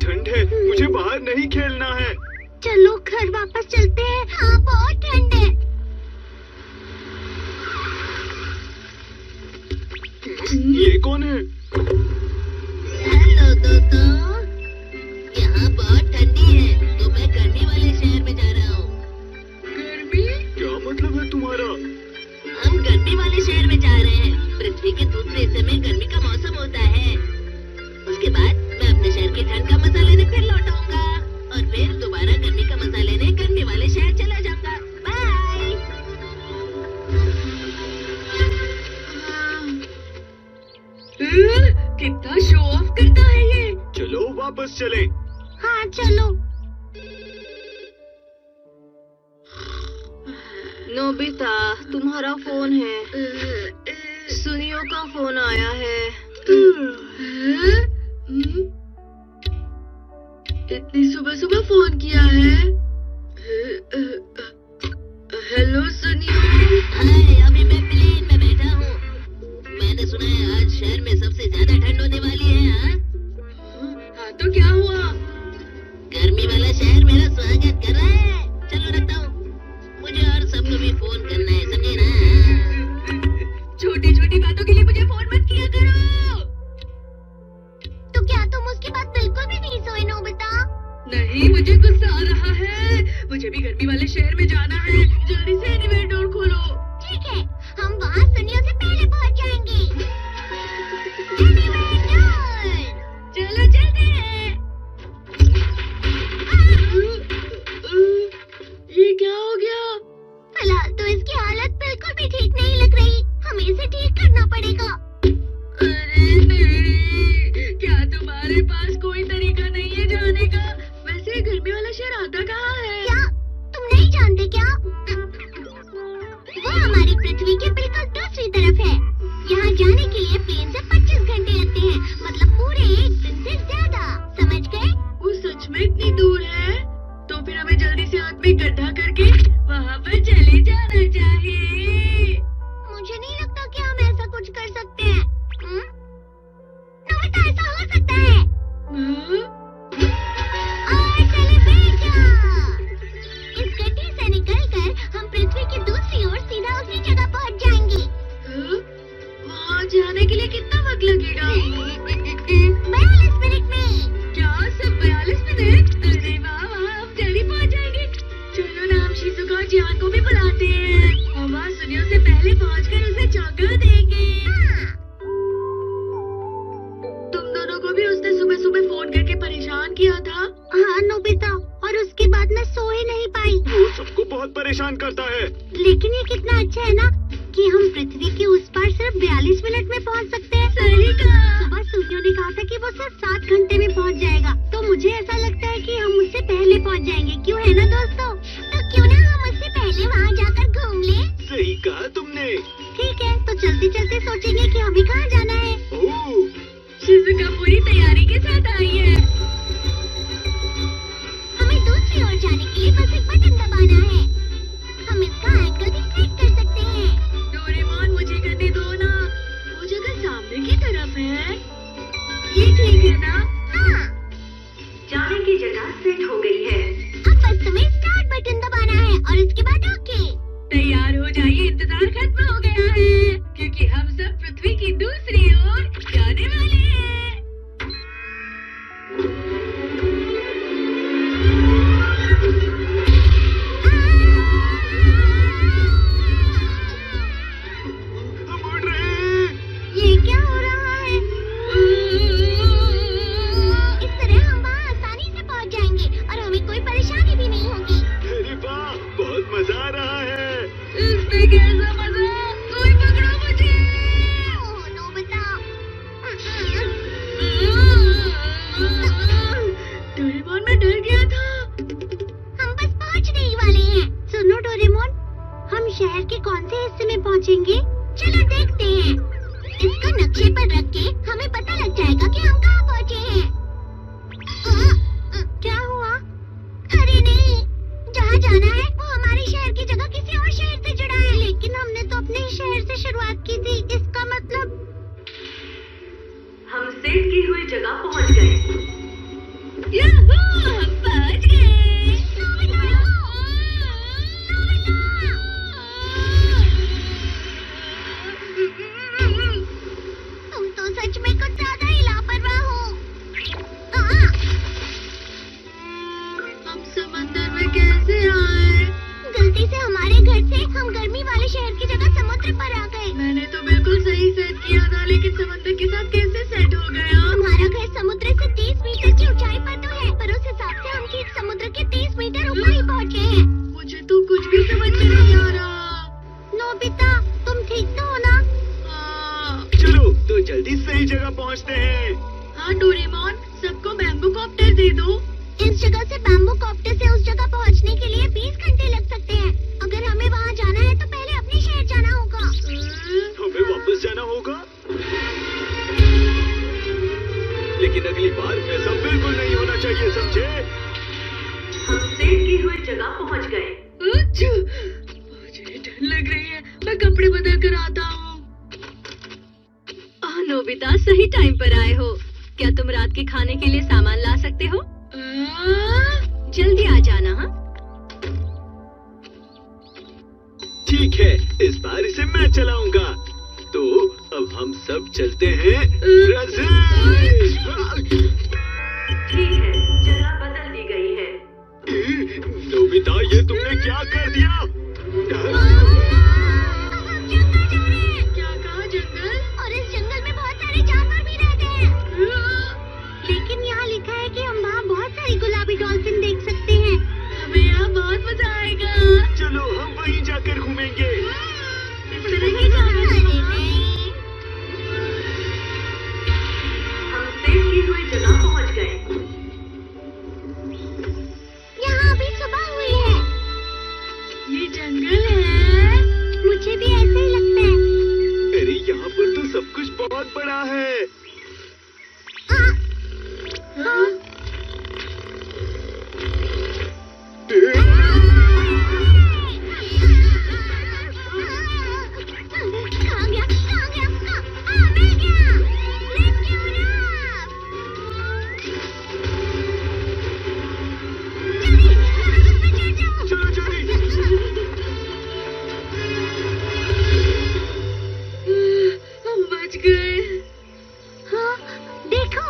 ठंड है, मुझे बाहर नहीं खेलना है। चलो घर वापस चलते हैं। हाँ बहुत ठंड है। ये कौन है? हेलो दोस्तों, यहाँ बहुत ठंडी है तो मैं गर्मी वाले शहर में जा रहा हूँ। गर्मी? क्या मतलब है तुम्हारा? हम गर्मी वाले शहर में जा रहे हैं। पृथ्वी के दूसरे हिस्से में गर्मी का मौसम होता है। उसके बाद मैं अपने शहर की ठंड का मजा लेने फिर लौट आऊंगा और फिर दोबारा गर्मी का मजा लेने गर्मी वाले शहर चला जाऊंगा। बाय। कितना शो ऑफ करता है ये। चलो वापस चले। हाँ चलो। नोबिता, तुम्हारा फोन है। सुनियो का फोन आया है। इतनी सुबह सुबह फोन किया है। हेलो सुनियो। हाय, अभी मैं प्लेन में बैठा हूँ। मैंने सुना है आज शहर में सबसे ज्यादा ठंड होने वाली है। हाँ तो क्या हुआ? गर्मी वाला शहर मेरा स्वागत कर रहा है। चलो रखता हूँ, मुझे और सबको भी फोन करना है, समझे ना? छोटी छोटी बातों के लिए मुझे फोन मत किया करो। तो क्या तुम उसकी बात बिल्कुल भी नहीं सोए नोबिता? नहीं, मुझे गुस्सा आ रहा है। मुझे भी गर्मी वाले शहर में जाना है। जल्दी से एनीवेयर डोर खोलो। ठीक है, हम वहाँ सुनियो से पहले पहुँच जाएंगे। Anywhere door. चलो चलते हैं। ये क्या हो गया? फिलहाल तो इसकी हालत बिल्कुल भी ठीक नहीं लग रही। हमें इसे ठीक करना पड़ेगा। अरे नहीं, क्या तुम्हारे पास कोई तरीका नहीं है जाने का? वैसे गर्मी वाला शहर आता कहाँ है? क्या तुम नहीं जानते क्या? वो हमारी पृथ्वी के बिल्कुल दूसरी तरफ है। यहाँ जाने के लिए प्लेन से 25 घंटे लगते हैं, मतलब पूरे एक दिन से ज्यादा। समझ गए? वो सच में इतनी दूर है? तो फिर हमें जल्दी से हाथ में गड्ढा करके वहाँ पर चले जाना चाहिए। मुझे नहीं लगता कि हम ऐसा कुछ कर सकते हैं। नोबिता, ऐसा हो सकता है। और चले बैठ जाओ। इस गड्ढे से निकलकर हम पृथ्वी की दूसरी ओर सीधा उसी जगह पहुंच जाएंगे। वहाँ जाने के लिए कितना वक्त लगेगा? 42 मिनट में। क्या सब 42 मिनट? अरे वाह वाह, हम जल्दी पहुँच जाएंगे। चलो ना, हम शिजुका और जियान को भी बुलाते हैं। हम वहाँ सुनियो से पहले पहुँचकर उसे चौंका देंगे। तुम दोनों को भी उसने सुबह सुबह फोन करके परेशान किया था। हाँ नोबिता, और उसके बाद मैं सो ही नहीं पाई। वो सबको बहुत परेशान करता है। लेकिन ये कितना अच्छा है ना कि हम पृथ्वी के उस पार सिर्फ 42 मिनट में पहुंच सकते हैं। सही कहा। सुबह सूर्यो ने कहा था कि वो सिर्फ 7 घंटे में पहुंच जाएगा, तो मुझे ऐसा लगता है कि हम उससे पहले पहुंच जाएंगे। क्यों है ना दोस्तों? तो क्यों ना हम उससे पहले वहाँ जाकर घूम ले? सही कहा तुमने। ठीक है, तो चलते चलते सोचेंगे कि हमें कहाँ जाना है। ओह, शिजुका पूरी तैयारी के साथ आई है। हमें दूसरी ओर जाने के लिए बस एक बटन दबाना है। हम इसका एंगल भी सेट कर सकते हैं। डोरेमोन, मुझे करने दो ना। वो जगह सामने की तरफ है। ये ठीक है ना? हाँ, जाने की जगह सेट हो गई है। अब बस तुम्हें स्टार्ट बटन दबाना है और इसके बाद ओके। तैयार हो जाइए, इंतजार खत्म हो गया है, क्योंकि हम सब पृथ्वी की दूसरी ओर जाने वाले हैं। हम उड़ रहे हैं। ये क्या हो रहा है? इस तरह हम वहाँ आसानी से पहुँच जाएंगे और हमें कोई परेशानी भी नहीं होगी। अरे वाह, बहुत मजा आ रहा है। इसमें कैसा मजा? कोई पकड़ो मुझे। ओह नोबिता। डोरेमोन, मैं डर गया था। हम बस पहुँचने ही वाले हैं। सुनो डोरेमोन, हम शहर के कौन से हिस्से में पहुँचेंगे? चलो देखते हैं। इसको नक्शे पर रख के हमें पता लग जाएगा कि हम कहाँ पहुँचे हैं। क्या हुआ? अरे नहीं, जहाँ जाना है वो हमारे शहर की जगह किसी और शहर से जुड़ा है। लेकिन हमने तो अपने शहर से शुरुआत की थी। इसका मतलब हम सेट की हुई जगह पहुंच गए। याहू, हम पहुंच गए। तुम तो सच में कुछ ज्यादा ही लापरवाह हो। हम समंदर में कैसे आए? गलती से हमारे घर से हम गर्मी वाले शहर की जगह समुद्र पर आ गए। मैंने तो बिल्कुल सही सेट किया था, लेकिन समंदर के साथ कैसे सेट हो गया? हमारा घर समुद्र से 30 मीटर की ऊंचाई पर तो है, पर उस हिसाब से हम ठीक समुद्र के 30 मीटर ऊपर ही पहुंच गए हैं। मुझे तो कुछ भी समझ में नहीं आ रहा। नोबिता, तुम ठीक तो हो ना? हाँ, चलो तो जल्दी सही जगह पहुंचते हैं। हाँ डोरेमोन, सबको बैम्बू कॉप्टर दे दो। इस जगह से बैम्बू कॉप्टर से उस जगह पहुंचने के लिए 20 घंटे लग सकते हैं। अगर हमें वहां जाना है तो पहले अपने शहर जाना होगा। हमें वापस जाना होगा, लेकिन अगली बार ऐसा बिल्कुल नहीं होना चाहिए, समझे? हम सेट की हुई जगह पहुंच गए। अच्छा, मुझे डर लग रही है। मैं कपड़े बदल कर आता हूँ। नोबिता, सही टाइम पर आए हो। क्या तुम रात के खाने के लिए सामान ला सकते हो? जल्दी आ जाना। हाँ, ठीक है, इस बार इसे मैं चलाऊंगा। तो अब हम सब चलते हैं ब्राजील। ठीक है, जगह बदल दी गई है। नोबिता, ये तुमने क्या कर दिया? क्या कहा? जंगल? और इस जंगल में बहुत सारे जानवर भी रहते हैं। लेकिन यहाँ लिखा है कि हम वहाँ बहुत सारी गुलाबी डॉल्फिन देख सकते हैं। हमें यहाँ बहुत मजा आएगा। चलो हम वहीं जाकर घूमेंगे। इस तरह ही जाना। अरे नहीं। हम सेट की हुई जगह पहुंच गए। यहाँ अभी सुबह हुई है। ये जंगल है। मुझे भी ऐसे ही लगता है। अरे यहाँ पर तो सब कुछ बहुत बड़ा है। हाँ, हाँ? कहाँ गया? कहाँ गया? मिल गया। Rescue enough। जल्दी, चढ़ जाओ। चलो जल्दी। हम बच गए। हाँ, देखो,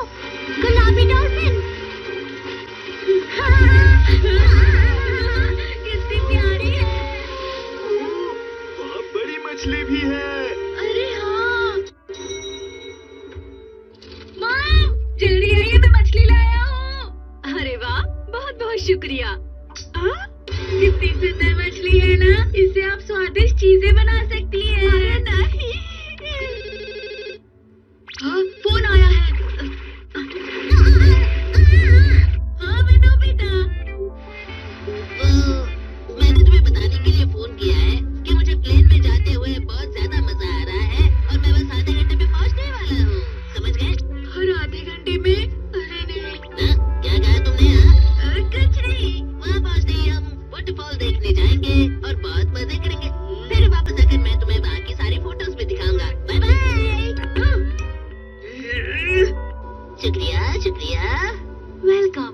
गुलाबी डॉल्फिन। कितनी प्यारी है। वहाँ बड़ी मछली भी है। अरे हाँ, मॉम, जल्दी आइए, मैं मछली लाया हूँ। अरे वाह, बहुत बहुत शुक्रिया। कितनी सुंदर मछली है ना? इससे आप स्वादिष्ट चीजें बना सकती हैं। अरे नहीं। हाँ, फोन आया है। हाँ, मैं नोबिता। मैंने तुम्हें बताने के लिए फोन किया है कि मुझे प्लेन में जाते हुए बहुत ज्यादा मजा आ रहा है और मैं बस आधे घंटे में पहुंचने वाला हूँ। समझ गए? हर आधे घंटे में? अरे नहीं। क्या कहा तुमने? हाँ, कुछ नहीं। वहाँ पहुँचते ही हम वाटरफॉल देखने जाएंगे और बहुत मजे करेंगे। फिर वापस आकर मैं तुम्हें वहाँ की सारी फोटोज भी दिखाऊंगा। Bye bye. शुक्रिया शुक्रिया। वेलकम।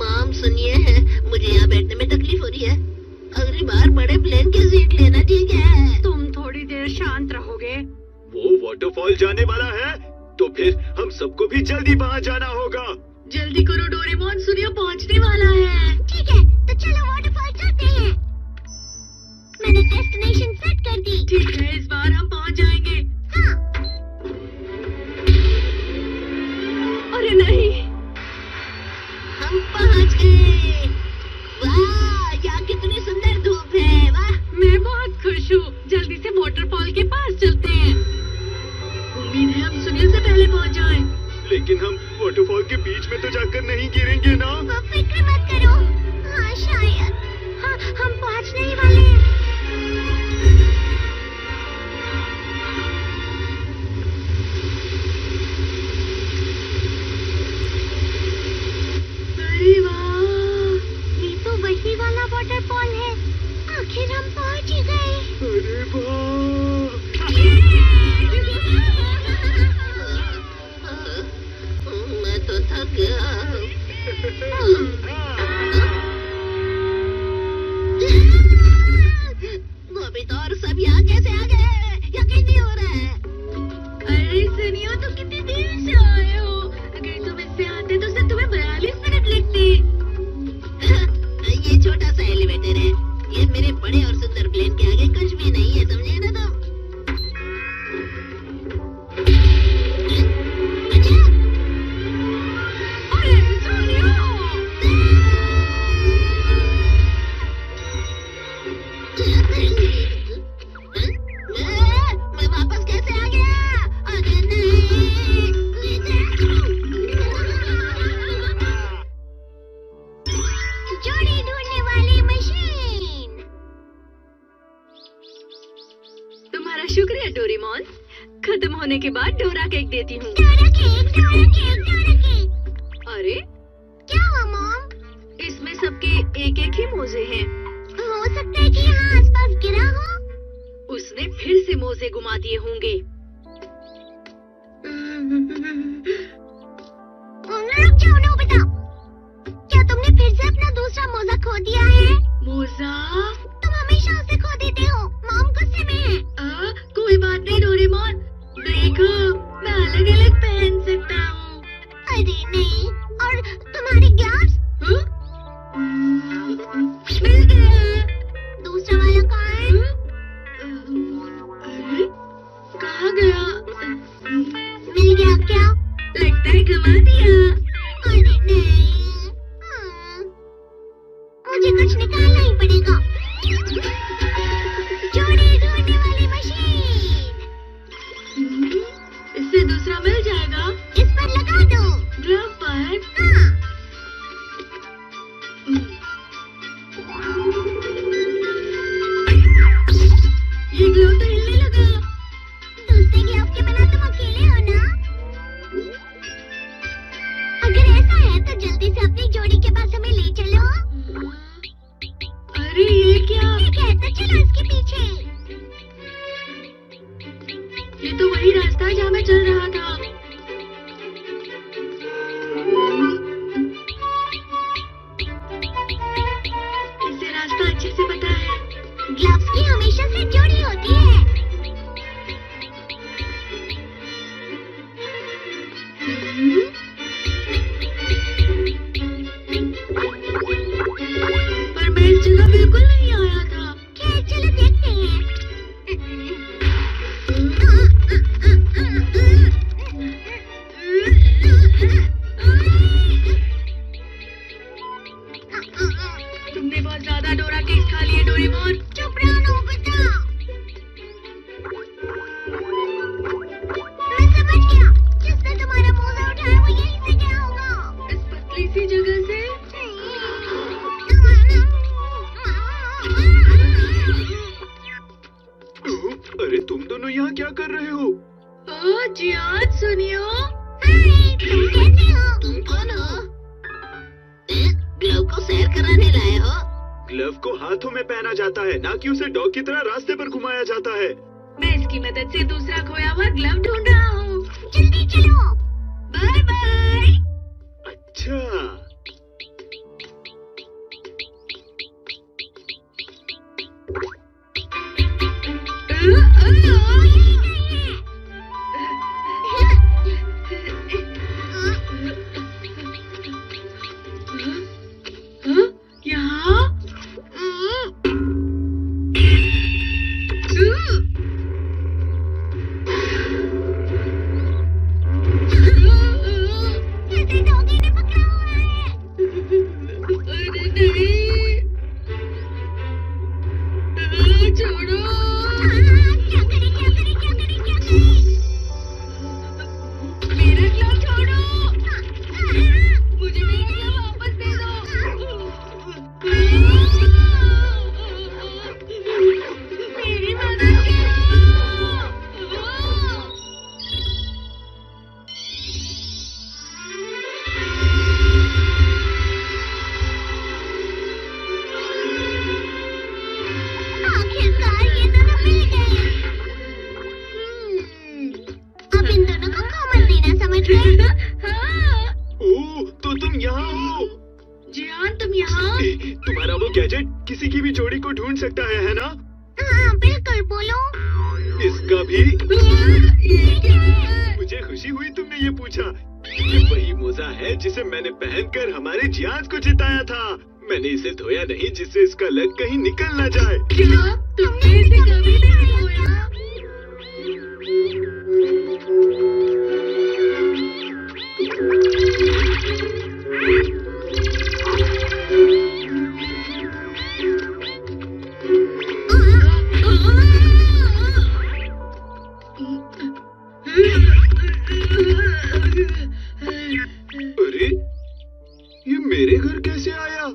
मॉम सुनिए, मुझे यहाँ बैठने में तकलीफ हो रही है। अगली बार बड़े प्लेन की सीट लेना, ठीक है? तुम थोड़ी देर शांत रहोगे? वो वाटरफॉल जाने वाला है, तो फिर हम सबको भी जल्दी वहाँ जाना होगा। जल्दी करो डोरेमोन, सूर्य पहुंचने वाला है। ठीक है, तो चलो वाटरफॉल चलते हैं। मैंने डेस्टिनेशन सेट कर दी। ठीक है, इस बार हम पहुंच जाएंगे। हाँ, अरे नहीं। हम पहुँच गए। वाह, यहाँ कितनी सुंदर धूप है। वाह, मैं बहुत खुश हूँ। जल्दी से वाटरफॉल के पास चलते हैं। उम्मीद है हम सुनील से पहले पहुंच जाएं। लेकिन हम वाटरफॉल के बीच में तो जाकर नहीं गिरेंगे ना? वो फिक्र मत करो। हाँ, शायद। हाँ, हम पहुँचने ही वाले हैं। अरे वाह, ये तो वही वाला वाटरफॉल है। आखिर हम पहुँच ही गए। अरे वाह! तो थक गया। नोबिता और सब यहाँ कैसे आ गए? यकीन नहीं हो रहा है। अरे सुनियो, तुम कितनी देर से आए हो? अगर तुम इससे आते तो सिर्फ तुम्हें 42 मिनट लगते। ये छोटा सा एलिवेटर है, ये मेरे बड़े और सुंदर प्लेन के आगे कुछ भी नहीं है, समझे ना तुम? अरे सुनियो, मैं वापस कैसे आ गया? अरे नहीं। जोड़ी ढूंढने वाली मशीन। तुम्हारा शुक्रिया डोरेमोन। खत्म होने के बाद डोरा केक देती हूँ। Dora cake, Dora cake, Dora cake. अरे क्या हुआ मॉम? इसमें सबके एक एक ही मोजे हैं। हो सकता है कि यहाँ आसपास गिरा हो। उसने फिर से मोजे घुमा दिए होंगे। रुक जाओ नोबिता, क्या तुमने फिर से अपना दूसरा मोजा खो दिया है? मोजा? तुम हमेशा उसे खो देते हो। मॉम गुस्से में है। कोई बात नहीं डोरेमोन, देखो मैं अलग अलग पहन सकता हूँ। अरे नहीं, और तुम्हारे ग्लव्स? मिल गया। दूसरा वाला कहाँ है? अरे कहाँ गया? मिल गया क्या? लगता है घुमा दिया। अरे नहीं, मुझे कुछ निकालना ही पड़ेगा। जोड़ी ढूंढने वाली मशीन। इससे दूसरा मिल जाएगा। इस पर लगा दो। ग्लव पर? हाँ। ये ग्लव तो हिलने लगा। दूसरे ग्लव के बिना तुम अकेले हो ना? अगर ऐसा है तो जल्दी से अपनी जोड़ी के पास हमें ले चलो। अरे ये क्या? ठीक है, तो चलो इसके पीछे। ये तो वही रास्ता है जहाँ मैं चल रहा था। इसे रास्ता अच्छे से पता है। ग्लव्स की हमेशा से जोड़ी होती है। पर मैं इस जगह बिल्कुल नहीं आया था। खैर चलो देखते हैं। तुमने बहुत ज्यादा डोरा केक खा लिए डोरेमोन। चुप रहो नोबिता। मैं समझ गया, जिसने तुम्हारा मोजा उठाया वो यहीं से गया होगा। इस पतली सी जगह से? अरे तुम दोनों यहाँ क्या कर रहे हो? ओह जियान सुनियो। हाय, तुम कैसे हो? तुम कौन हो? ग्लव को सैर कराने लाए हो? ग्लव को हाथों में पहना जाता है, ना कि उसे डॉग की तरह रास्ते पर घुमाया जाता है। मैं इसकी मदद से दूसरा खोया हुआ ग्लव ढूंढ रहा हूँ। जल्दी चलो। Bye bye. अच्छा, यहाँ? ये तो तुम यहाँ हो। जियान तुम यहाँ? तुम्हारा वो गैजेट किसी की भी जोड़ी को ढूंढ सकता है ना? हाँ बिल्कुल, बोलो। इसका भी? ये क्या है? मुझे खुशी हुई तुमने ये पूछा। ये वही मोजा है जिसे मैंने पहनकर हमारे जियाज को जिताया था। मैंने इसे धोया नहीं जिससे इसका लग कहीं निकल ना जाए। क्या तुमने इसे कभी नहीं धोया? अरे ये मेरे घर कैसे आया?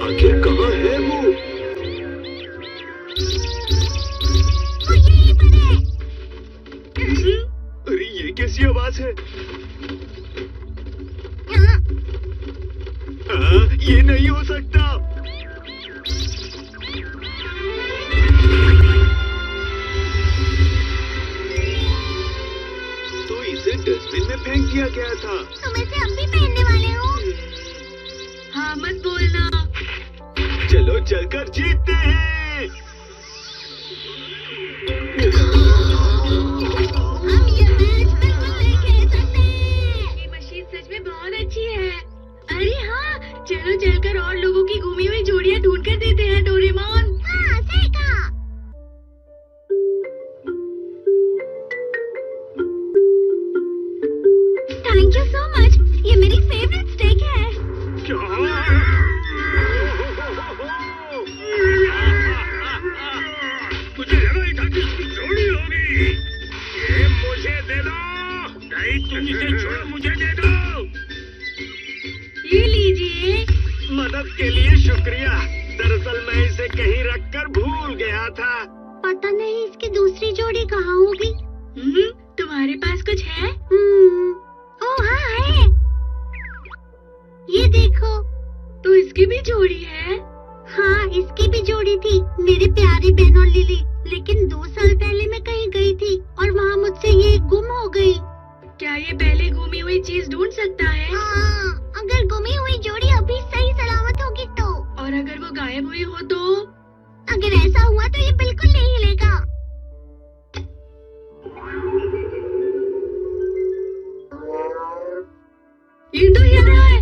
आखिर कहाँ है वो? यहीं पर है। अरे ये कैसी आवाज है? ये नहीं हो सकता। तो इसे डस्टबिन में फेंक दिया गया था। तुम इसे अब भी पहनने वाले हो? हाँ मत बोलना। चलो चलकर जीतते हैं। हम ये मैच बिल्कुल नहीं खेल सकते। ये मशीन सच में बहुत अच्छी है। अरे हाँ, चलो चलकर और लोगों की घूमी हुई जोड़ियां ढूंढ कर देते हैं डोरेमोन। हाँ सही कहा। थैंक यू सो मच, ये मेरी फेवरेट स्टेक है। मुझे लगा ही था कि इसकी जोड़ी होगी। ये मुझे दे दो, नहीं तुम इसे छोड़ो, मुझे दे दो। ये लीजिए। मदद के लिए शुक्रिया। दरअसल मैं इसे कहीं रखकर भूल गया था। पता नहीं इसकी दूसरी जोड़ी कहाँ होगी। तुम्हारे पास कुछ है? ओह हाँ है। ये देखो। तो इसकी भी जोड़ी है? हाँ इसकी भी जोड़ी थी, मेरे प्यारे बेन और लिली। लेकिन 2 साल पहले मैं कहीं गई थी और वहाँ मुझसे ये गुम हो गई। क्या ये पहले घूमी हुई चीज ढूंढ सकता है? हाँ, अगर गुमी हुई जोड़ी अभी सही सलामत होगी तो। और अगर वो गायब हुई हो तो? अगर ऐसा हुआ तो ये बिल्कुल नहीं हिलेगा। ये तो हिल रहा है।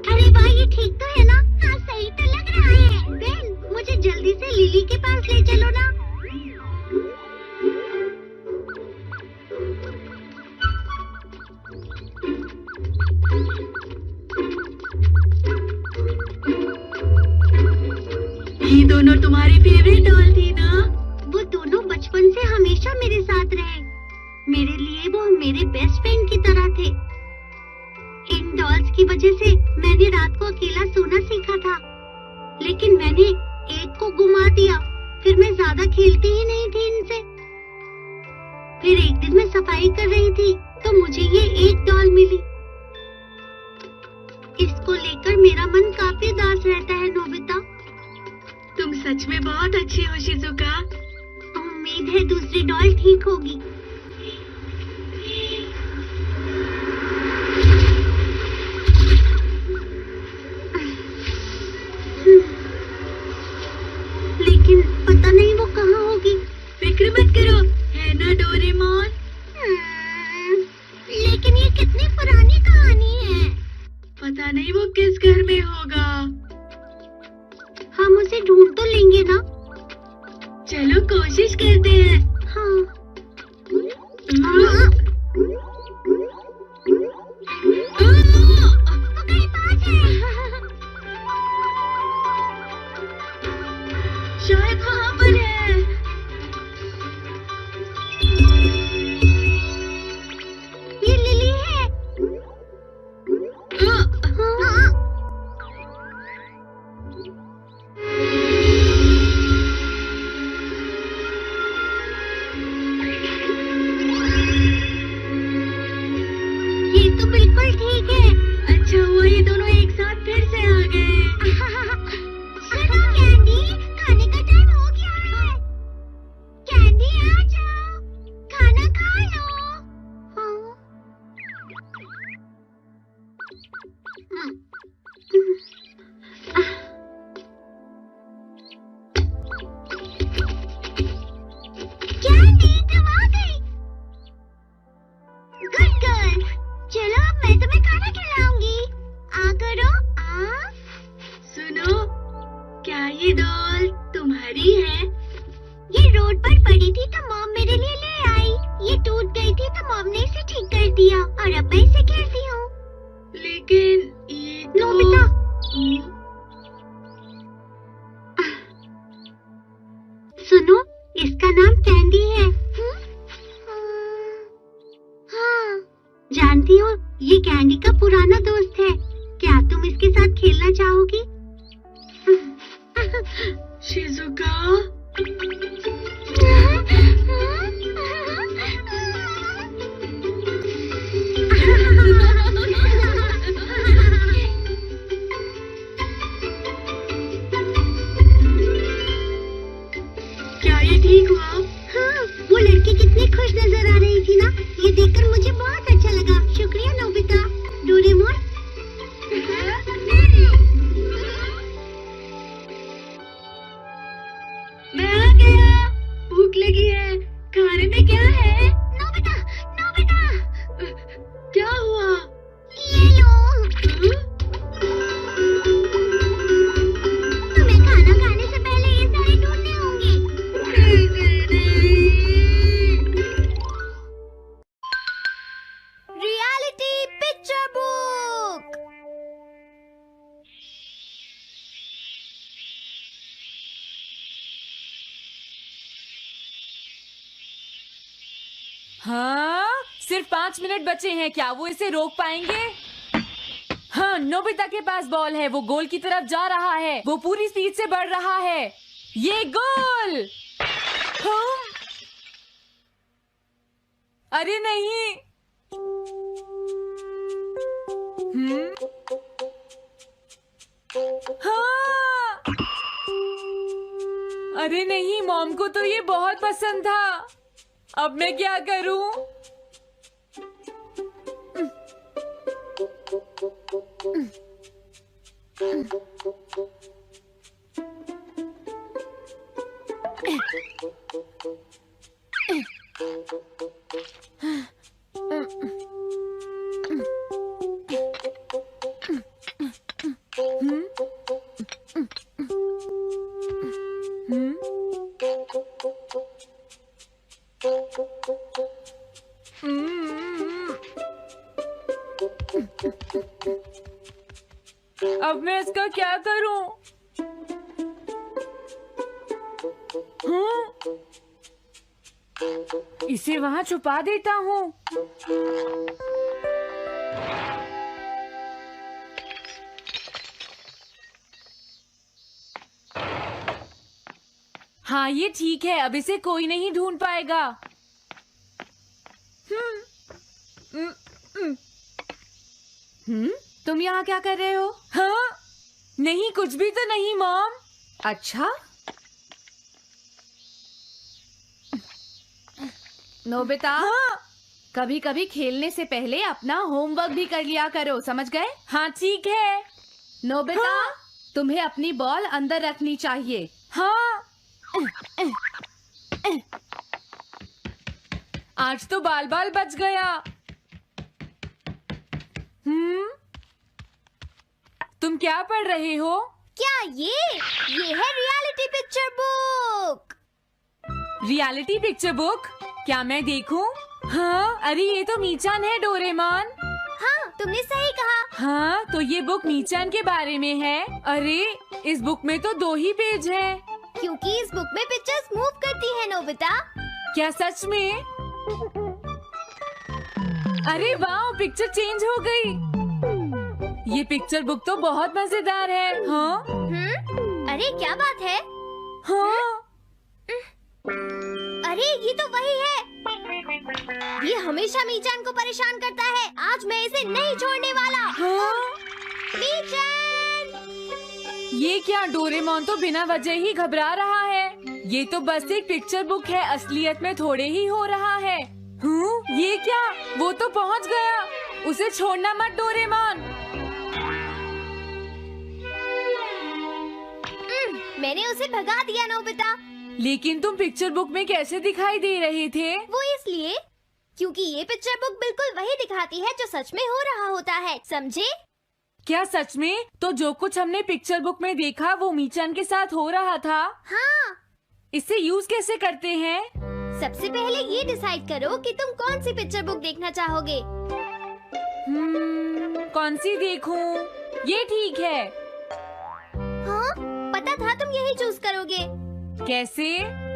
अरे वाह, ये ठीक तो है ना? हाँ सही तो लग रहा है। बेन, मुझे जल्दी से लिली के पास ले चलो ना। ये दोनों तुम्हारी फेवरेट डॉल थी ना? वो दोनों बचपन से हमेशा मेरे साथ रहे। मेरे लिए वो मेरे बेस्ट फ्रेंड की तरह थे। इन डॉल्स की वजह से मैंने रात को अकेला सोना सीखा था। लेकिन मैंने एक को गुमा दिया। फिर मैं ज्यादा खेलती ही नहीं थी इनसे। फिर एक दिन मैं सफाई कर रही थी तो मुझे ये एक डॉल मिली। इसको लेकर मेरा मन काफी उदास रहता है नोबिता। तुम सच में बहुत अच्छी हो शिजुका। उम्मीद है दूसरी डॉल ठीक होगी। लेकिन पता नहीं वो कहाँ होगी। फिक्र मत करो, है ना डोरेमोन? लेकिन ये कितनी पुरानी कहानी है। पता नहीं वो किस घर में होगा। हम उसे ढूंढ तो लेंगे ना? चलो कोशिश करते हैं। हाँ। वो कहीं पास है। शायद वहाँ पर है। ये लिली है। हाँ। और अब मैं इसे खेलती हूँ। लेकिन ये तो... नोबिता, सुनो, इसका नाम कैंडी है। हाँ, जानती हो, ये कैंडी का पुराना दोस्त है। क्या तुम इसके साथ खेलना चाहोगी? शिजुका, क्या ये ठीक हुआ? हाँ, वो लड़की कितनी खुश नजर आ रही थी ना, ये देखकर मुझे बहुत अच्छा लगा। शुक्रिया नोबिता। डोरेमोन, मैं आ गया। भूख लगी है। खाने में क्या है? नोबिता, नोबिता, क्या हुआ? ये लो। तुम्हें खाना खाने से पहले ये सारे ढूंढने होंगे। Reality picture book. हाँ, सिर्फ 5 मिनट बचे हैं। क्या वो इसे रोक पाएंगे? हाँ, नोबिता के पास बॉल है। वो गोल की तरफ जा रहा है। वो पूरी स्पीड से बढ़ रहा है। ये गोल! हाँ? अरे नहीं! हाँ! अरे नहीं, मॉम को तो ये बहुत पसंद था। अब मैं क्या करूं? अब मैं इसका क्या करूं? इसे वहां छुपा देता हूँ। हाँ, ये ठीक है। अब इसे कोई नहीं ढूंढ पाएगा। तुम यहाँ क्या कर रहे हो? हाँ? नहीं, कुछ भी तो नहीं मॉम। अच्छा, नोबिता, हाँ? कभी कभी खेलने से पहले अपना होमवर्क भी कर लिया करो, समझ गए? हाँ ठीक है। नोबिता, हाँ? तुम्हें अपनी बॉल अंदर रखनी चाहिए। हाँ। आज तो बाल बाल बच गया। तुम क्या पढ़ रहे हो? क्या ये है reality picture book. Reality picture book? क्या मैं देखूं? हाँ, अरे ये तो मीचान है डोरेमोन। हाँ, तुमने सही कहा। हाँ, तो ये बुक मीचान के बारे में है। अरे इस बुक में तो 2 ही पेज हैं। क्योंकि इस बुक में पिक्चर्स मूव करती है नोबिता। क्या सच में? अरे वाह, पिक्चर चेंज हो गई। ये पिक्चर बुक तो बहुत मजेदार है। हाँ? अरे क्या बात है? हाँ? अरे ये तो वही है। ये हमेशा मीचान को परेशान करता है। आज मैं इसे नहीं छोड़ने वाला। हाँ? मीचान! ये क्या, डोरेमोन तो बिना वजह ही घबरा रहा है। ये तो बस एक पिक्चर बुक है, असलियत में थोड़े ही हो रहा है। ये क्या, वो तो पहुंच गया। उसे छोड़ना मत डोरेमोन। मैंने उसे भगा दिया नोबिता। लेकिन तुम पिक्चर बुक में कैसे दिखाई दे रहे थे? वो इसलिए क्योंकि ये पिक्चर बुक बिल्कुल वही दिखाती है जो सच में हो रहा होता है, समझे? क्या सच में? तो जो कुछ हमने पिक्चर बुक में देखा वो मीचान के साथ हो रहा था? हाँ। इसे यूज कैसे करते हैं? सबसे पहले ये डिसाइड करो कि तुम कौन सी पिक्चर बुक देखना चाहोगे। कौन सी देखूं? ये ठीक है। हाँ, पता था तुम यही चूज करोगे। कैसे?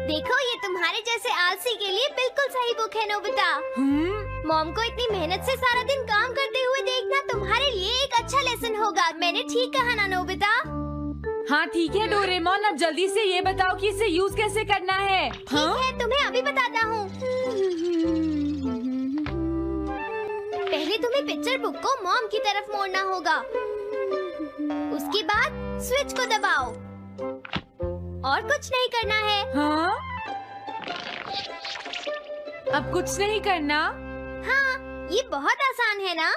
देखो, ये तुम्हारे जैसे आलसी के लिए बिल्कुल सही बुक है नोबिता। मॉम को इतनी मेहनत से सारा दिन काम करते हुए देखना तुम्हारे लिए एक अच्छा लेसन होगा। मैंने ठीक कहा ना नोबिता? हाँ ठीक है डोरेमोन, अब जल्दी से ये बताओ कि इसे यूज कैसे करना है। ठीक है, तुम्हें अभी बताता हूँ। पहले तुम्हें पिक्चर बुक को मॉम की तरफ मोड़ना होगा। उसके बाद स्विच को दबाओ और कुछ नहीं करना है। हाँ? अब कुछ नहीं करना? हाँ, ये बहुत आसान है ना?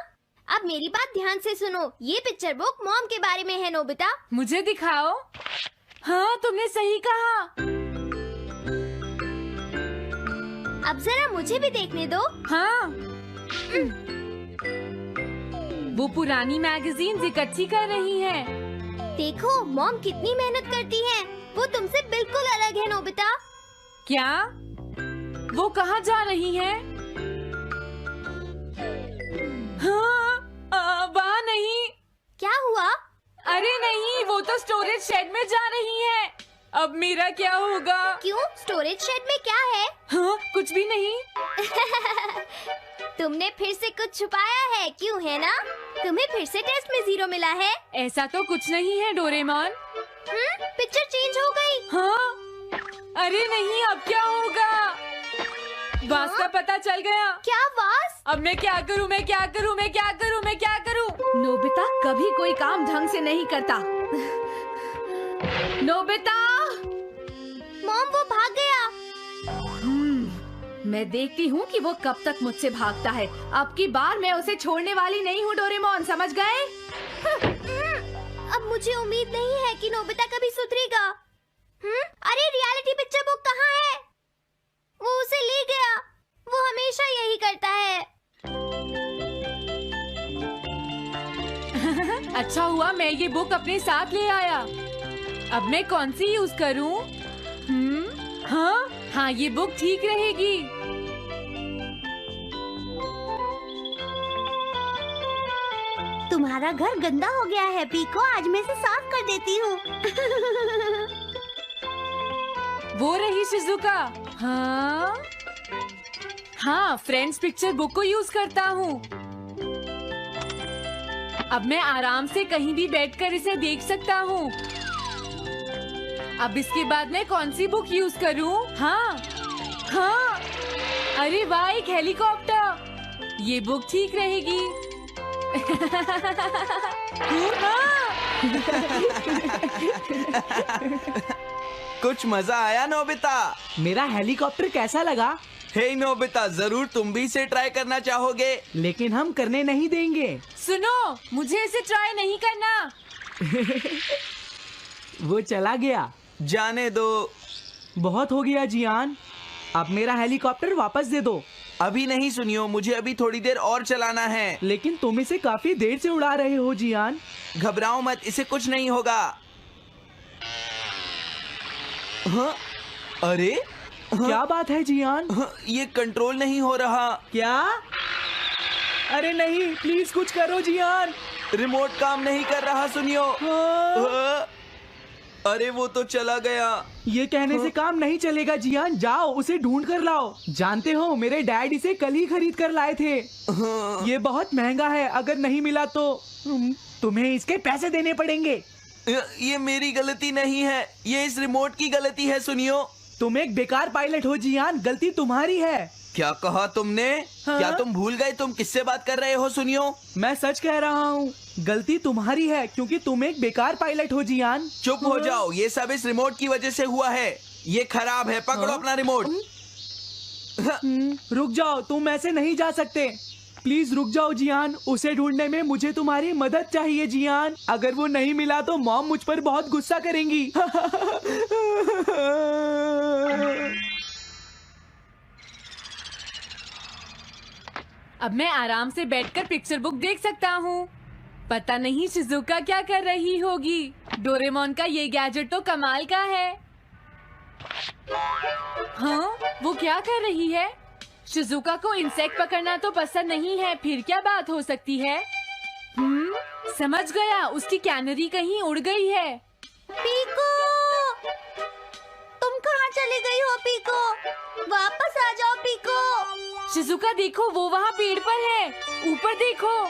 अब मेरी बात ध्यान से सुनो। ये पिक्चर बुक मॉम के बारे में है नोबिता। मुझे दिखाओ। हाँ, तुमने सही कहा। अब जरा मुझे भी देखने दो। हाँ। वो पुरानी मैगजीन्स इकट्ठी कर रही है। देखो, मॉम कितनी मेहनत करती है। वो तुमसे बिल्कुल अलग है नोबिता। क्या? वो कहाँ जा रही है? हाँ, वहाँ नहीं। क्या हुआ? अरे नहीं, वो तो स्टोरेज शेड में जा रही है। अब मेरा क्या होगा? क्यों? स्टोरेज शेड में क्या है? हाँ, कुछ भी नहीं। तुमने फिर से कुछ छुपाया है, क्यों है ना? तुम्हें फिर से टेस्ट में 0 मिला है। ऐसा तो कुछ नहीं है डोरेमोन। पिक्चर चेंज हो गई। हाँ? अरे नहीं, अब क्या होगा? वास का पता चल गया। क्या वास? अब मैं क्या करूँ? मैं क्या करूँ? मैं क्या करूँ? मैं क्या करूँ? नोबिता कभी कोई काम ढंग से नहीं करता। नोबिता! मॉम, वो भाग गया। मैं देखती हूँ कि वो कब तक मुझसे भागता है। अब की बार मैं उसे छोड़ने वाली नहीं हूँ डोरेमोन, समझ गए? अब मुझे उम्मीद नहीं है कि नोबिता कभी सुधरेगा। अरे रियलिटी पिक्चर बुक कहाँ है? वो उसे ले गया। वो हमेशा यही करता है। अच्छा हुआ मैं ये बुक अपने साथ ले आया। अब मैं कौन सी यूज करूँ? हाँ हाँ, ये बुक ठीक रहेगी। तुम्हारा घर गंदा हो गया है पीको, आज मैं इसे साफ कर देती हूँ। वो रही शिजुका। हाँ हाँ, फ्रेंड्स पिक्चर बुक को यूज करता हूँ। अब मैं आराम से कहीं भी बैठकर इसे देख सकता हूँ। अब इसके बाद मैं कौन सी बुक यूज करूँ? हाँ हाँ, अरे वाह, एक हेलीकॉप्टर। ये बुक ठीक रहेगी। कुछ मजा आया नोबिता? मेरा हेलीकॉप्टर कैसा लगा? हे नोबिता, जरूर तुम भी इसे ट्राई करना चाहोगे। लेकिन हम करने नहीं देंगे। सुनो, मुझे इसे ट्राई नहीं करना। वो चला गया। जाने दो। बहुत हो गया जियान, अब मेरा हेलीकॉप्टर वापस दे दो। अभी नहीं सुनियो, मुझे अभी थोड़ी देर और चलाना है। लेकिन तुम इसे काफी देर से उड़ा रहे हो जियान। घबराओ मत, इसे कुछ नहीं होगा। हाँ? अरे क्या बात है जियान? ये कंट्रोल नहीं हो रहा। क्या? अरे नहीं, प्लीज कुछ करो जियान। रिमोट काम नहीं कर रहा, सुनियो। हाँ? अरे वो तो चला गया। ये कहने से काम नहीं चलेगा जियान, जाओ उसे ढूंढ कर लाओ। जानते हो, मेरे डैड इसे कल ही खरीद कर लाए थे। ये बहुत महंगा है, अगर नहीं मिला तो तुम्हें इसके पैसे देने पड़ेंगे। ये मेरी गलती नहीं है, ये इस रिमोट की गलती है, सुनियो। तुम एक बेकार पायलट हो जियान, गलती तुम्हारी है। क्या कहा तुमने? हाँ? क्या तुम भूल गए तुम किससे बात कर रहे हो? सुनियो, मैं सच कह रहा हूँ, गलती तुम्हारी है क्योंकि तुम एक बेकार पायलट हो जियान। चुप हो जाओ, ये सब इस रिमोट की वजह से हुआ है। ये खराब है, पकड़ो अपना रिमोट। रुक जाओ, तुम ऐसे नहीं जा सकते। प्लीज रुक जाओ जियान, उसे ढूंढने में मुझे तुम्हारी मदद चाहिए जियान। अगर वो नहीं मिला तो मॉम मुझ पर बहुत गुस्सा करेंगी। अब मैं आराम से बैठकर पिक्चर बुक देख सकता हूँ। पता नहीं शिजुका क्या कर रही होगी। डोरेमोन का ये गैजेट तो कमाल का है। हाँ, वो क्या कर रही है? शिजुका को इंसेक्ट पकड़ना तो पसंद नहीं है, फिर क्या बात हो सकती है? समझ गया, उसकी कैनरी कहीं उड़ गई है। पीको, तुम कहाँ चली गई हो पीको? वापस आ जाओ पीको। शिजुका देखो, वो वहाँ पेड़ पर है, ऊपर देखो।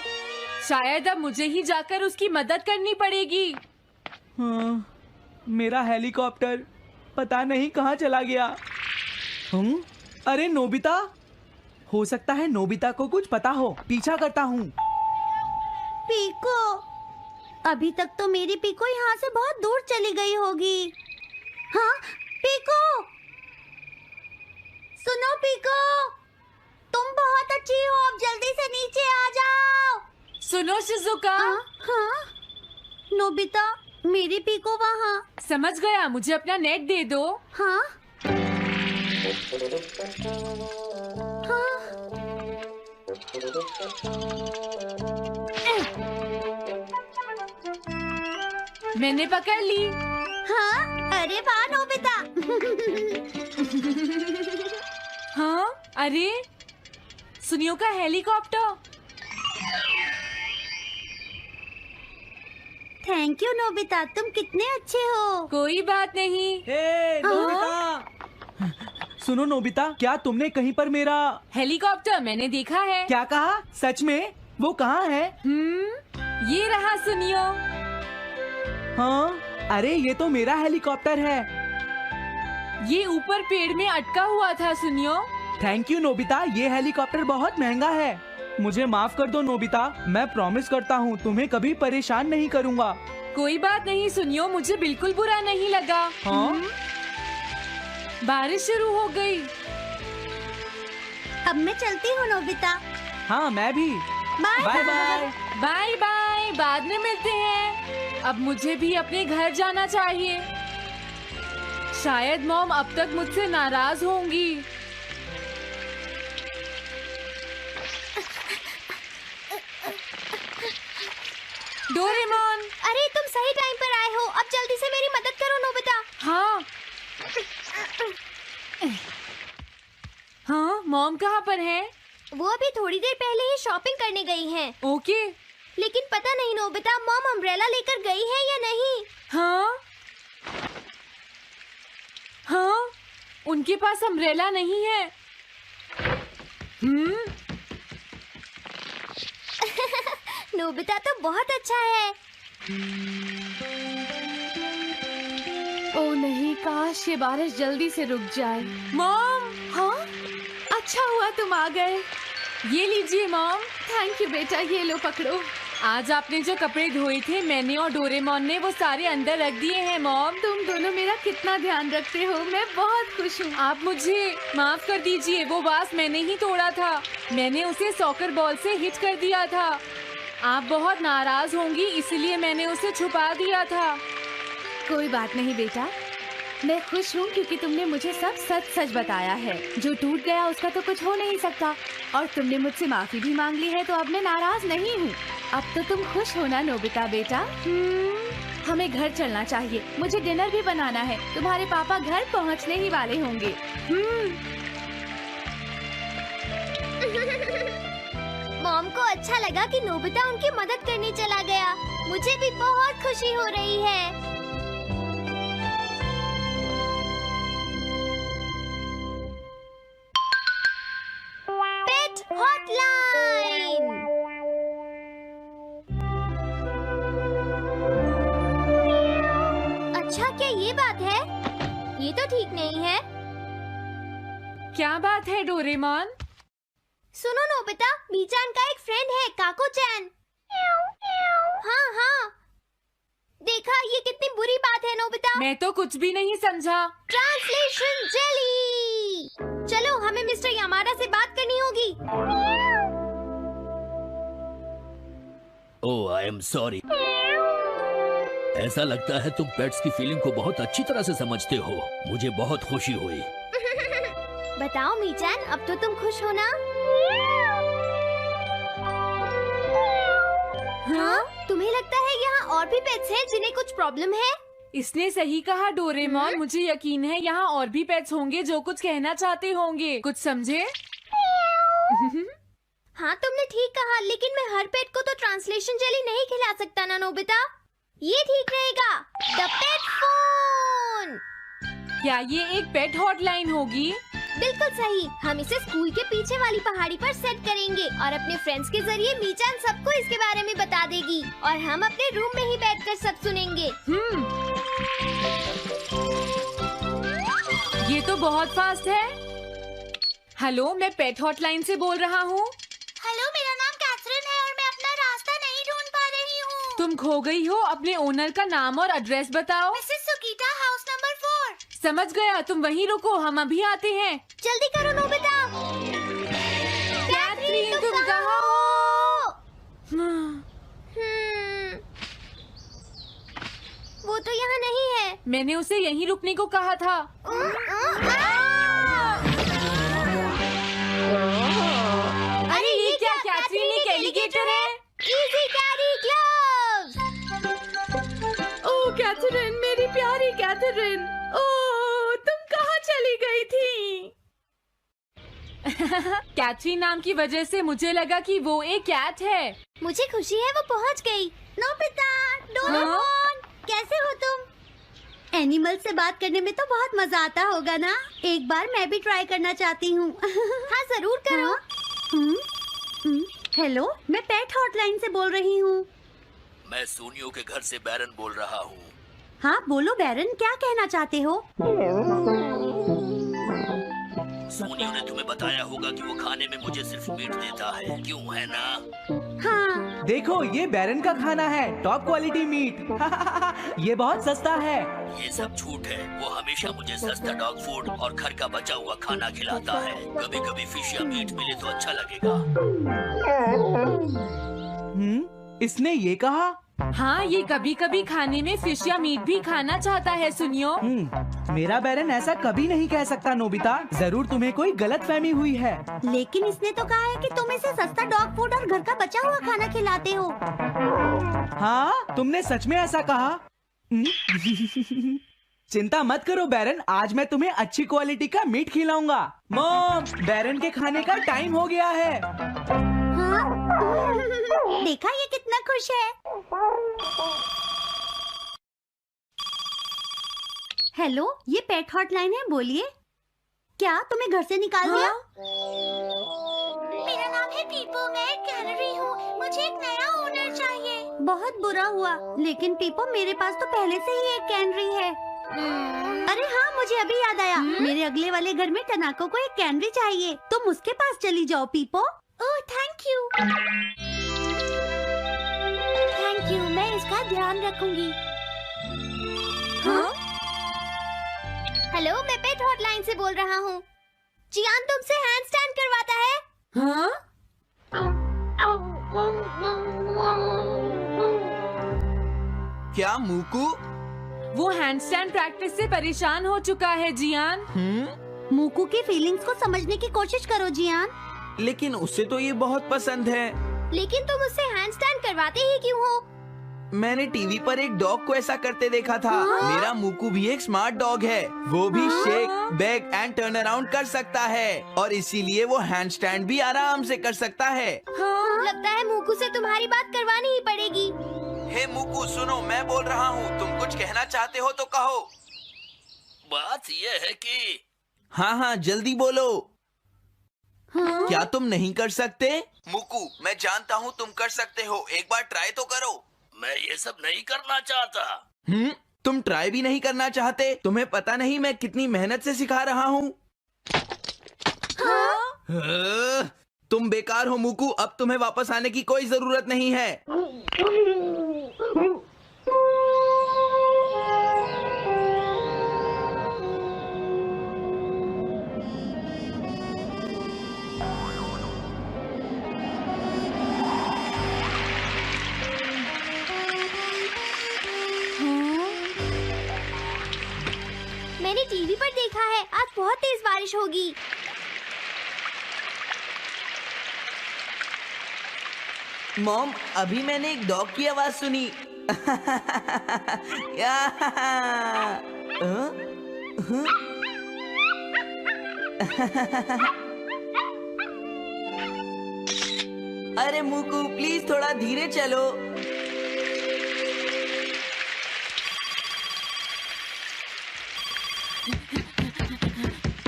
शायद अब मुझे ही जाकर उसकी मदद करनी पड़ेगी। हाँ, मेरा हेलीकॉप्टर पता नहीं कहाँ चला गया। अरे नोबिता, हो सकता है नोबिता को कुछ पता हो, पीछा करता हूँ। पीको, अभी तक तो मेरी पीको यहाँ से बहुत दूर चली गई होगी। हाँ पीको, सुनो पीको, तुम बहुत अच्छी हो, अब जल्दी से नीचे आ जाओ। सुनो शिजुका। हाँ नोबिता, मेरी पीको वहाँ। समझ गया, मुझे अपना नेट दे दो। हाँ मैंने पकड़ ली। हाँ, अरे वाह नोबिता। हाँ, अरे सुनियो का हेलीकॉप्टर। थैंक यू नोबिता, तुम कितने अच्छे हो। कोई बात नहीं। नोबिता, सुनो नोबिता, क्या तुमने कहीं पर मेरा हेलीकॉप्टर मैंने देखा है। क्या कहा? सच में? वो कहाँ है? ये रहा सुनियो। हाँ, अरे ये तो मेरा हेलीकॉप्टर है। ये ऊपर पेड़ में अटका हुआ था सुनियो। थैंक यू नोबिता, ये हेलीकॉप्टर बहुत महंगा है। मुझे माफ कर दो नोबिता, मैं प्रॉमिस करता हूँ तुम्हें कभी परेशान नहीं करूँगा। कोई बात नहीं सुनियो, मुझे बिल्कुल बुरा नहीं लगा। हाँ? बारिश शुरू हो गई। अब मैं चलती हूँ नोबिता। हाँ मैं भी। Bye bye bye. Bye bye, बाद में मिलते हैं। अब मुझे भी अपने घर जाना चाहिए। शायद मॉम अब तक मुझसे नाराज होंगी। डोरेमोन। अरे तुम सही टाइम पर आए हो, अब जल्दी से मेरी मदद करो नोबिता। हाँ हाँ, मॉम कहाँ पर है? वो अभी थोड़ी देर पहले ही शॉपिंग करने गई हैं। ओके। लेकिन पता नहीं नोबिता, मॉम अम्ब्रेला लेकर गई है या नहीं। हाँ हाँ, उनके पास अम्ब्रेला नहीं है। नोबिता तो बहुत अच्छा है। ओ नहीं, काश ये बारिश जल्दी से रुक जाए। मॉम। हाँ, अच्छा हुआ तुम आ गए। ये लीजिए मॉम। थैंक यू बेटा, ये लो पकड़ो। आज आपने जो कपड़े धोए थे, मैंने और डोरेमोन ने वो सारे अंदर रख दिए हैं मॉम। तुम दोनों मेरा कितना ध्यान रखते हो, मैं बहुत खुश हूँ। आप मुझे माफ कर दीजिए, वो वास मैंने ही तोड़ा था। मैंने उसे सॉकर बॉल से हिट कर दिया था। आप बहुत नाराज होंगी, इसलिए मैंने उसे छुपा दिया था। कोई बात नहीं बेटा, मैं खुश हूँ क्योंकि तुमने मुझे सब सच सच बताया है। जो टूट गया उसका तो कुछ हो नहीं सकता, और तुमने मुझसे माफी भी मांग ली है, तो अब मैं नाराज नहीं हूँ। अब तो तुम खुश हो ना नोबिता बेटा? हमें घर चलना चाहिए, मुझे डिनर भी बनाना है। तुम्हारे पापा घर पहुँचने ही वाले होंगे। मॉम को अच्छा लगा कि नोबिता उनकी मदद करने चला गया। मुझे भी बहुत खुशी हो रही है। पेट हॉटलाइन। अच्छा, क्या ये बात है? ये तो ठीक नहीं है। क्या बात है डोरेमोन? सुनो नोबिता, मीचान का एक फ्रेंड है, काको-चैन। हाँ हाँ, देखा, ये कितनी बुरी बात है नोबिता। मैं तो कुछ भी नहीं समझा। Translation jelly. चलो, हमें मिस्टर यामाडा से बात करनी होगी। ओह, आई एम सॉरी। ऐसा लगता है तुम पेट्स की फीलिंग को बहुत अच्छी तरह से समझते हो। मुझे बहुत खुशी हुई। बताओ मीचान, अब तो तुम खुश हो ना? हाँ? तुम्हें लगता है यहाँ और भी पेट्स हैं जिन्हें कुछ प्रॉब्लम है? इसने सही कहा डोरेमोन, मुझे यकीन है यहाँ और भी पेट्स होंगे जो कुछ कहना चाहते होंगे। कुछ समझे? हाँ तुमने ठीक कहा, लेकिन मैं हर पेट को तो ट्रांसलेशन जेली नहीं खिला सकता ना नोबिता। ये ठीक रहेगा, द पेट फोन। क्या ये एक पेट हॉटलाइन होगी? बिल्कुल सही। हम इसे स्कूल के पीछे वाली पहाड़ी पर सेट करेंगे और अपने फ्रेंड्स के जरिए मीचान सबको इसके बारे में बता देगी और हम अपने रूम में ही बैठकर सब सुनेंगे। ये तो बहुत फास्ट है। हेलो, मैं पेट हॉटलाइन से बोल रहा हूँ। हेलो, मेरा नाम कैथरीन है और मैं अपना रास्ता नहीं ढूंढ पा रही हूँ। तुम खो गई हो, अपने ओनर का नाम और एड्रेस बताओ। Mrs Sukita, house number 4। समझ गया, तुम वहीं रुको, हम अभी आते हैं। जल्दी करो नोबिता। कैथरीन, तुम कहाँ हो? वो तो यहाँ नहीं है। मैंने उसे यहीं रुकने को कहा था। अरे ये क्या, कैथरीन एक एलिगेटर है। Easy carry gloves. Oh Katherine, मेरी प्यारी कैथरीन, ओह तुम कहाँ चली गई थी? कैथरीन नाम की वजह से मुझे लगा कि वो एक कैट है। मुझे खुशी है वो पहुँच गई। नोबिता, डोरेमोन, कैसे हो तुम? एनिमल से बात करने में तो बहुत मजा आता होगा ना? एक बार मैं भी ट्राई करना चाहती हूँ। हाँ जरूर करो। हेलो, मैं पेट हॉटलाइन से बोल रही हूँ। मैं सोनियो के घर से बैरन बोल रहा हूँ। हाँ बोलो बैरन, क्या कहना चाहते हो? सोनियो ने तुम्हें बताया होगा कि वो खाने में मुझे सिर्फ मीट देता है, क्यों है ना? हाँ। देखो, ये बैरन का खाना है, टॉप क्वालिटी मीट। ये बहुत सस्ता है। ये सब झूठ है। वो हमेशा मुझे सस्ता डॉग फूड और घर का बचा हुआ खाना खिलाता है। कभी कभी फिश या मीट मिले तो अच्छा लगेगा। इसने ये कहा? हाँ, ये कभी कभी खाने में फिश या मीट भी खाना चाहता है। सुनियो, मेरा बैरन ऐसा कभी नहीं कह सकता नोबिता। जरूर तुम्हें कोई गलतफहमी हुई है। लेकिन इसने तो कहा है कि तुम इसे सस्ता डॉग फूड और घर का बचा हुआ खाना खिलाते हो। हाँ, तुमने सच में ऐसा कहा? चिंता मत करो बैरन, आज मैं तुम्हें अच्छी क्वालिटी का मीट खिलाऊंगा। मॉम, बैरन के खाने का टाइम हो गया है। हाँ? देखा ये कितना खुश है। हेलो, ये पेट हॉटलाइन है, बोलिए। क्या तुम्हें घर से निकाल दिया? मेरा नाम है पीपो, मैं एक कैनरी हूँ। मुझे एक नया ओनर चाहिए। बहुत बुरा हुआ, लेकिन पीपो मेरे पास तो पहले से ही एक कैनरी है। अरे हाँ, मुझे अभी याद आया। मेरे अगले वाले घर में टनाको को एक कैनरी चाहिए। तुम उसके पास चली जाओ Pippo. Oh thank you. Thank you, मैं इसका ध्यान रखूंगी। हाँ? हेलो, मैं पेट हॉटलाइन से बोल रहा हूँ। जियान तुमसे हैंड स्टैंड करवाता है। हाँ? क्या मूकू? वो हैंडस्टैंड प्रैक्टिस से परेशान हो चुका है जियान। मूकू की फीलिंग्स को समझने की कोशिश करो जियान। लेकिन उसे तो ये बहुत पसंद है। लेकिन तुम उससे हैंडस्टैंड करवाते ही क्यों हो? मैंने टीवी पर एक डॉग को ऐसा करते देखा था। मेरा मूकू भी एक स्मार्ट डॉग है। वो भी shake, back and turn around कर सकता है और इसीलिए वो हैंडस्टैंड भी आराम से कर सकता है। लगता है मूकू से तुम्हारी बात करवानी ही पड़ेगी। हे मूकू, सुनो, मैं बोल रहा हूँ, तुम कुछ कहना चाहते हो तो कहो। बात ये है कि हाँ हाँ, जल्दी बोलो। क्या तुम नहीं कर सकते? मूकू, मैं जानता हूँ तुम कर सकते हो, एक बार ट्राई तो करो। मैं ये सब नहीं करना चाहता। तुम ट्राई भी नहीं करना चाहते? तुम्हें पता नहीं मैं कितनी मेहनत से सिखा रहा हूँ। तुम बेकार हो मूकू, अब तुम्हें वापस आने की कोई जरूरत नहीं है। मैंने टीवी पर देखा है, आज बहुत तेज बारिश होगी। मॉम, अभी मैंने एक डॉग की आवाज सुनी। अरे मुकू प्लीज थोड़ा धीरे चलो।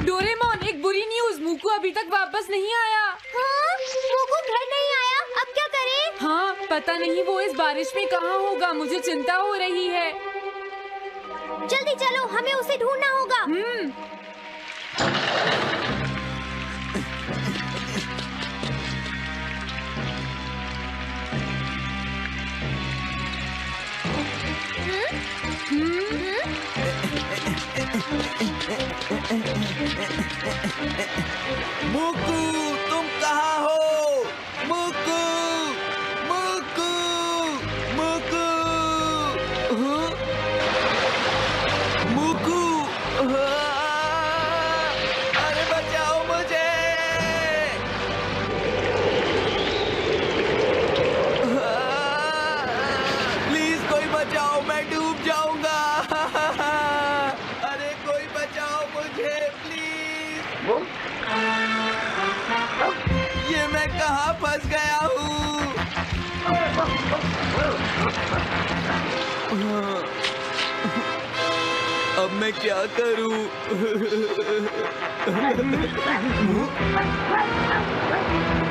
डोरेमोन, एक बुरी न्यूज़, मुकू अभी तक वापस नहीं आया। हाँ? मोकू घर नहीं आया, अब क्या करें? हाँ, पता नहीं वो इस बारिश में कहाँ होगा, मुझे चिंता हो रही है। जल्दी चलो, हमें उसे ढूंढना होगा। मुकू तुम कहाँ हो? मुकू मुकू मुकू हाँ? मुकू हाँ? अरे बचाओ मुझे। हाँ? प्लीज कोई बचाओ, मैं डूब जाऊंगा। अरे कोई बचाओ मुझे प्लीज। ये मैं कहाँ फंस गया हूँ? अब मैं क्या करूँ?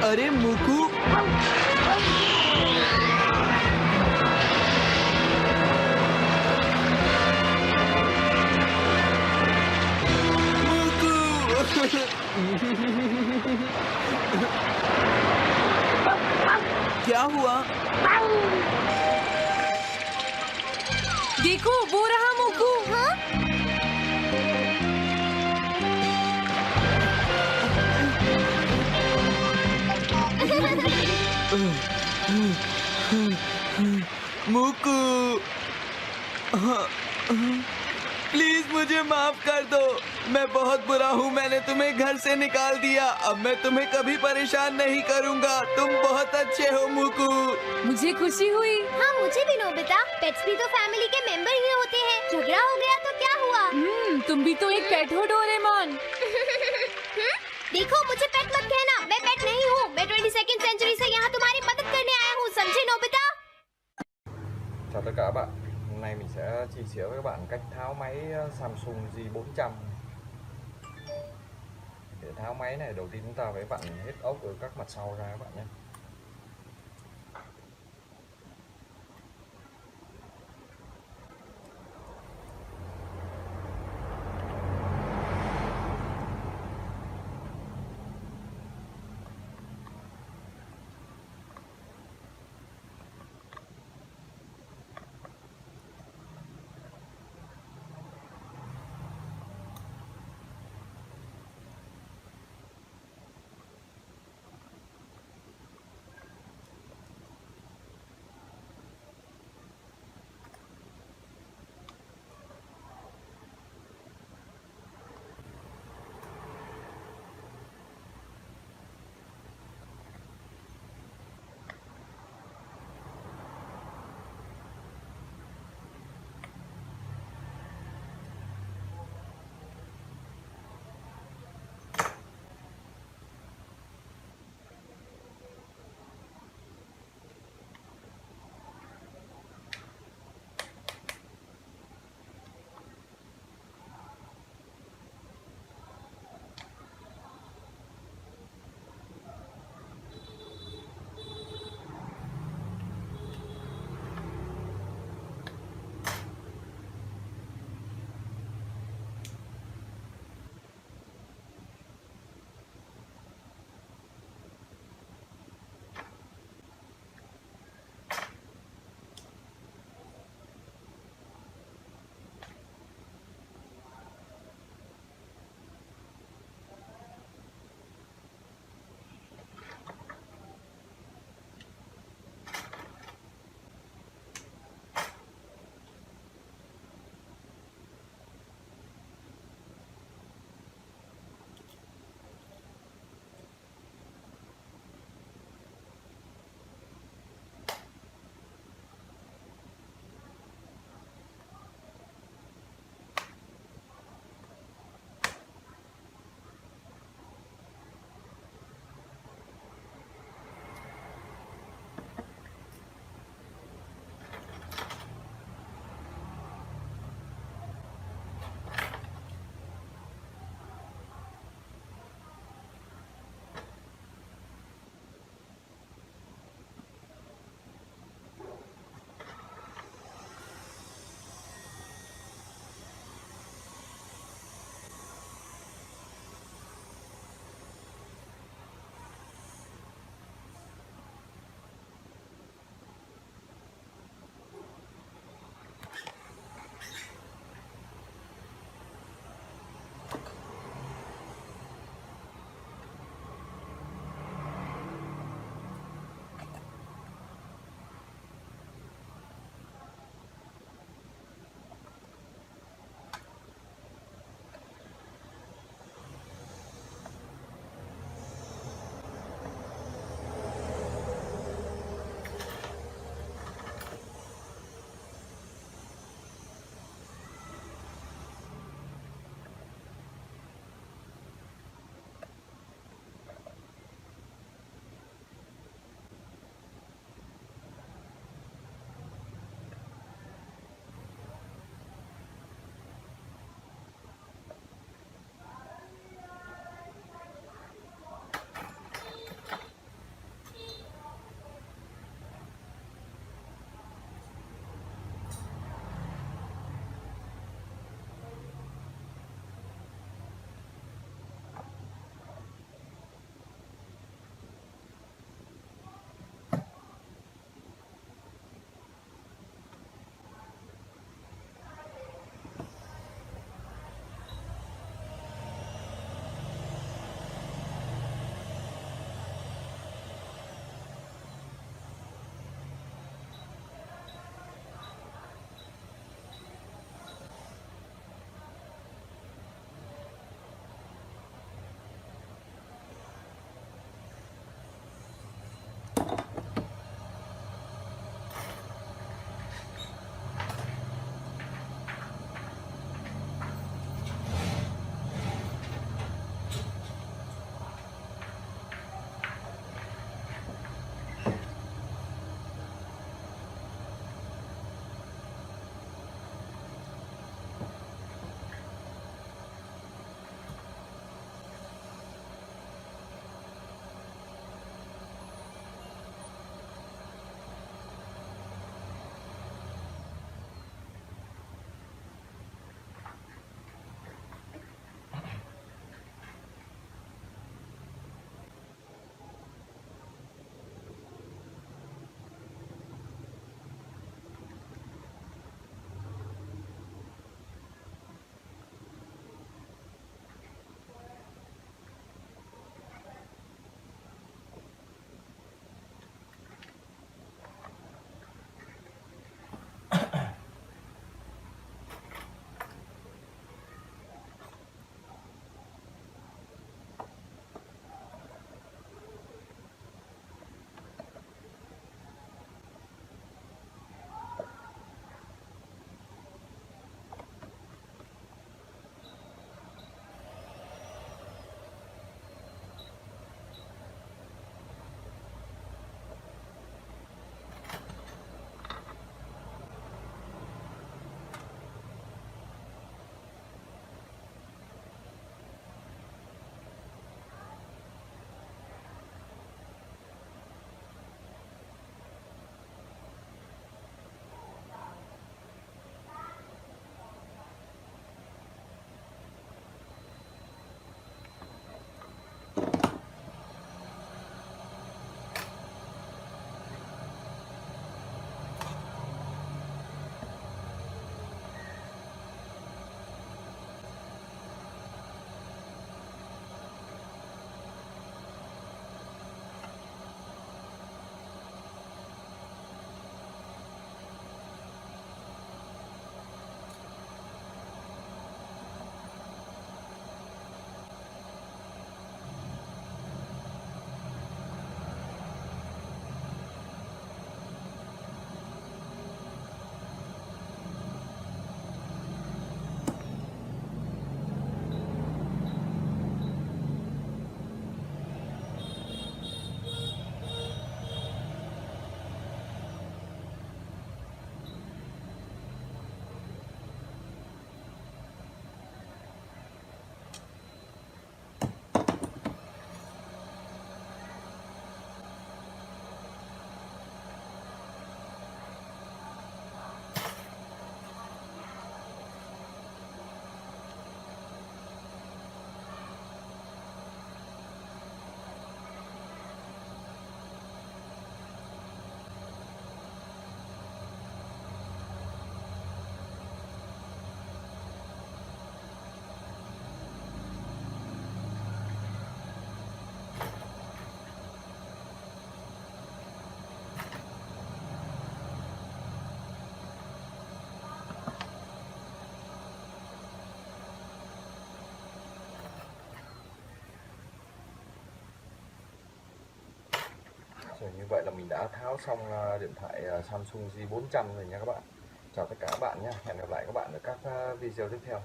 अरे मुकू क्या हुआ? देखो वो रहा मुकू। हाँ? मुकू प्लीज मुझे माफ कर दो, मैं बहुत बुरा हूँ। मैंने तुम्हें घर से निकाल दिया। अब मैं तुम्हें कभी परेशान नहीं करूँगा। तुम बहुत अच्छे हो मुकू। मुझे खुशी हुई। हाँ मुझे भी नोबिता, पेट्स भी तो फैमिली के मेंबर ही होते हैं। झगड़ा हो गया तो क्या हुआ? तुम भी तो एक पेट हो डोरेमोन। देखो मुझे पेट मत कहना, मैं पेट नहीं हूँ। मैं 22nd सेंचुरी से यहाँ तुम्हारी मदद करने आया हूँ, समझे Nobita? Chào tất cả các bạn. Hôm nay mình sẽ chia sẻ với các bạn cách tháo máy Samsung J400. Để tháo máy này, đầu tiên chúng ta phải vặn hết ốc ở các mặt sau ra các bạn nhé. Như vậy là mình đã tháo xong điện thoại Samsung J400 rồi nha các bạn. Chào tất cả các bạn nhé. Hẹn gặp lại các bạn ở các video tiếp theo.